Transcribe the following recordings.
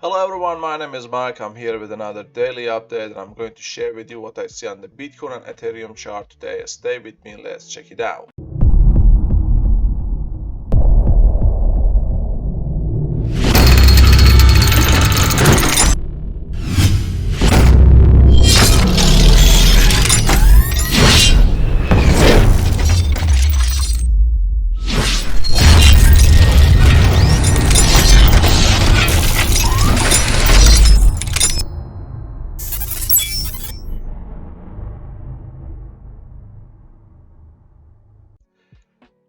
Hello everyone, my name is Mike. I'm here with another daily update and I'm going to share with you what I see on the Bitcoin and Ethereum chart today. Stay with me, let's check it out.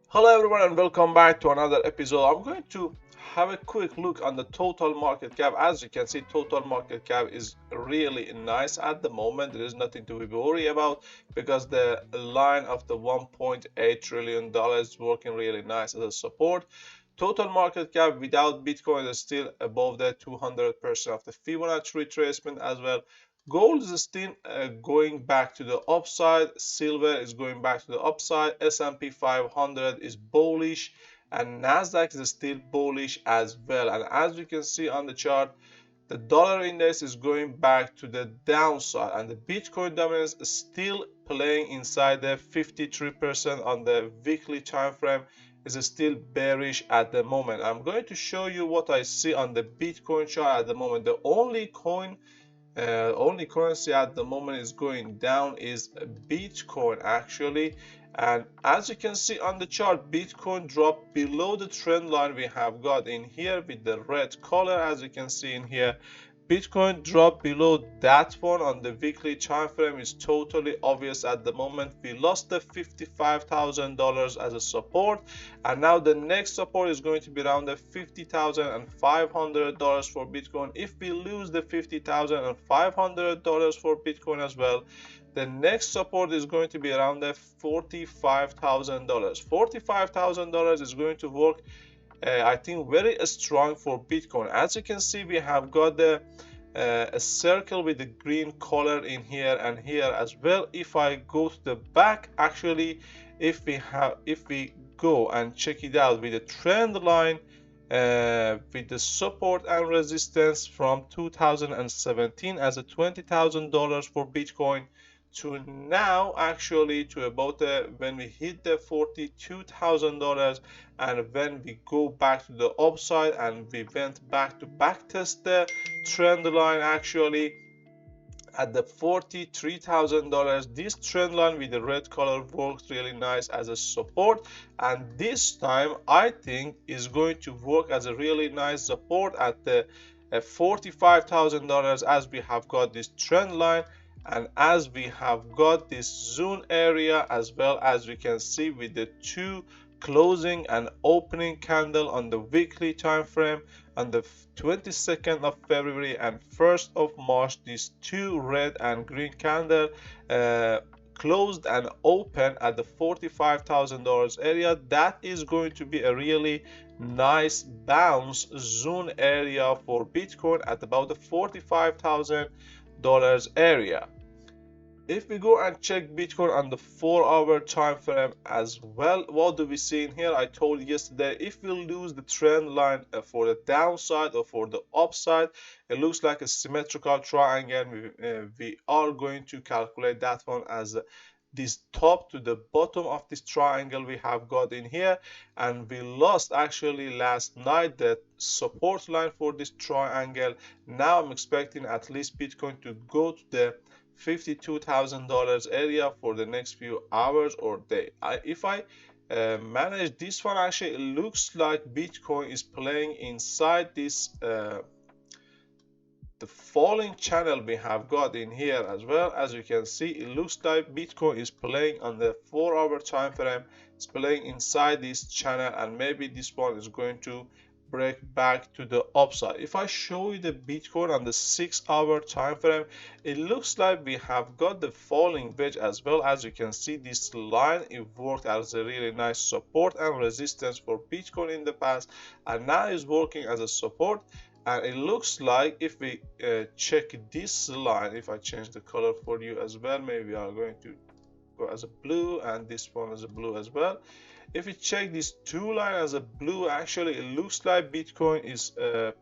Hello everyone and welcome back to another episode. I'm going to have a quick look on the total market cap. As you can see, total market cap is really nice at the moment. There is nothing to be worried about because the line of the $1.8 trillion is working really nice as a support. Total market cap without Bitcoin is still above the 200% of the Fibonacci retracement as well. Gold is still going back to the upside. Silver is going back to the upside. S&P 500 is bullish and Nasdaq is still bullish as well. And as you can see on the chart, the dollar index is going back to the downside and the Bitcoin dominance is still playing inside the 53% on the weekly time frame. Is still bearish at the moment. I'm going to show you what I see on the Bitcoin chart at the moment. The only currency at the moment is going down is Bitcoin actually, and as you can see on the chart, Bitcoin dropped below the trend line we have got in here with the red color. As you can see in here, Bitcoin dropped below that one on the weekly time frame. Is totally obvious at the moment. We lost the $55,000 as a support, and now the next support is going to be around the $50,500 for Bitcoin. If we lose the $50,500 for Bitcoin as well, the next support is going to be around the $45,000. $45,000 is going to work I think very strong for Bitcoin. As you can see, we have got the a circle with the green color in here and here as well. If I go to the back, actually, if we go and check it out with the trend line with the support and resistance from 2017 as a $20,000 for Bitcoin to now actually to about when we hit the $42,000, and when we go back to the upside and we went back to back test the trend line actually at the $43,000. This trend line with the red color works really nice as a support, and this time I think is going to work as a really nice support at the $45,000 as we have got this trend line and as we have got this zone area, as well as we can see with the two closing and opening candle on the weekly time frame on the 22nd of February and 1st of March. These two red and green candle closed and open at the $45,000 area. That is going to be a really nice bounce zone area for Bitcoin at about the $45,000 area. If we go and check Bitcoin on the 4-hour time frame as well, what do we see in here? I told you yesterday, if we lose the trend line for the downside or for the upside, it looks like a symmetrical triangle. We are going to calculate that one as this top to the bottom of this triangle we have got in here, and we lost actually last night the support line for this triangle. Now I'm expecting at least Bitcoin to go to the $52,000 area for the next few hours or day. If I manage this one, actually it looks like Bitcoin is playing inside this the falling channel we have got in here as well. As you can see, it looks like Bitcoin is playing on the 4-hour time frame. It's playing inside this channel, and maybe this one is going to break back to the upside. If I show you the Bitcoin on the 6-hour time frame, it looks like we have got the falling wedge as well. As you can see, this line, it worked as a really nice support and resistance for Bitcoin in the past, and now is working as a support. And it looks like if we check this line, if I change the color for you as well, maybe we are going to go as a blue and this one as a blue as well. If you check these two lines as a blue, actually it looks like Bitcoin is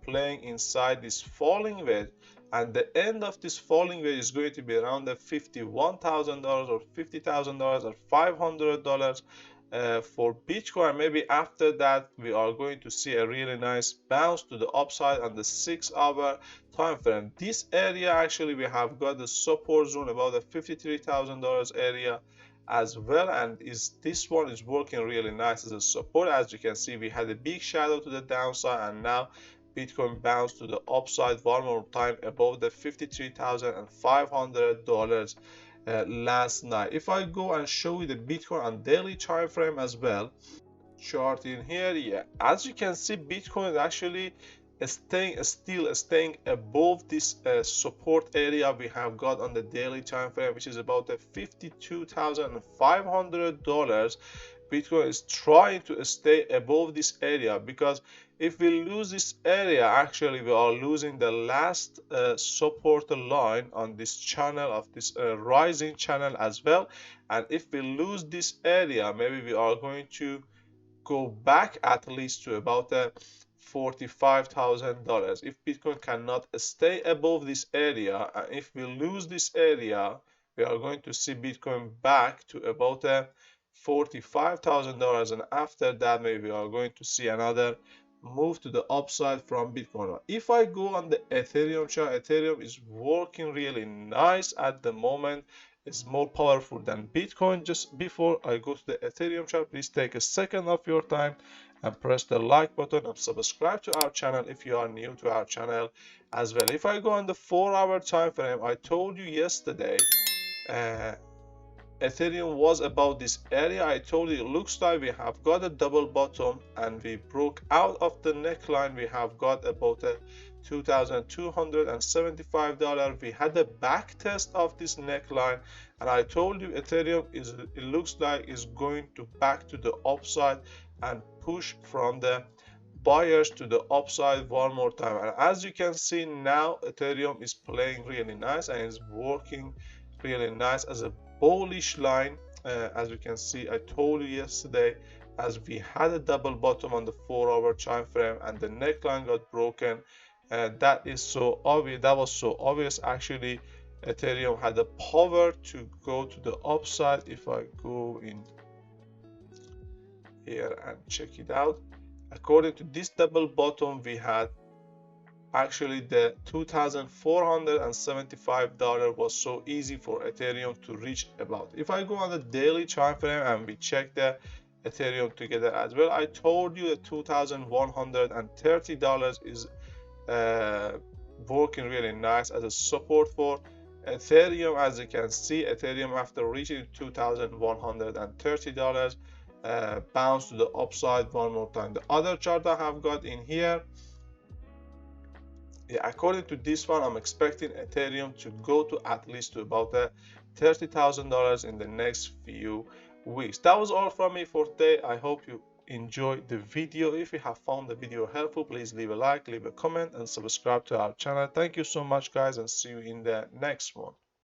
playing inside this falling wedge, and the end of this falling wedge is going to be around the $51,000 or $50,000 or $500 for Bitcoin. Maybe after that we are going to see a really nice bounce to the upside on the 6-hour time frame. This area, actually we have got the support zone about the $53,000 area as well, and this one is working really nice as a support. As you can see, we had a big shadow to the downside, and now Bitcoin bounced to the upside one more time above the $53,500 last night. If I go and show you the Bitcoin on daily time frame as well, chart in here, yeah, as you can see, Bitcoin is actually still staying above this support area we have got on the daily time frame, which is about the $52,500. Bitcoin is trying to stay above this area, because if we lose this area, actually we are losing the last support line on this channel of this rising channel as well. And if we lose this area, maybe we are going to go back at least to about $45,000. If Bitcoin cannot stay above this area, and if we lose this area, we are going to see Bitcoin back to about $45,000, and after that maybe we are going to see another move to the upside from Bitcoin. If I go on the Ethereum chart, Ethereum is working really nice at the moment. It's more powerful than Bitcoin. Just before I go to the Ethereum chart, please take a second of your time and press the like button and subscribe to our channel if you are new to our channel as well. If I go on the 4-hour time frame, I told you yesterday Ethereum was about this area. I told you it looks like we have got a double bottom and we broke out of the neckline. We have got about a $2,275. We had a back test of this neckline, and I told you Ethereum it looks like is going to back to the upside and push from the buyers to the upside one more time. And as you can see now, Ethereum is playing really nice and is working really nice as a bullish line. As you can see, I told you yesterday, as we had a double bottom on the 4-hour time frame and the neckline got broken, that is so obvious. That was so obvious. Actually, Ethereum had the power to go to the upside. If I go in here and check it out, according to this double bottom, we had actually the $2,475 was so easy for Ethereum to reach about. If I go on the daily time frame and we check the Ethereum together as well, I told you that $2,130 is working really nice as a support for Ethereum. As you can see, Ethereum after reaching $2,130 bounce to the upside one more time. The other chart I have got in here, according to this one, I'm expecting Ethereum to go to at least to about $30,000 in the next few weeks. That was all from me for today. I hope you enjoyed the video. If you have found the video helpful, please leave a like, leave a comment, and subscribe to our channel. Thank you so much, guys, and see you in the next one.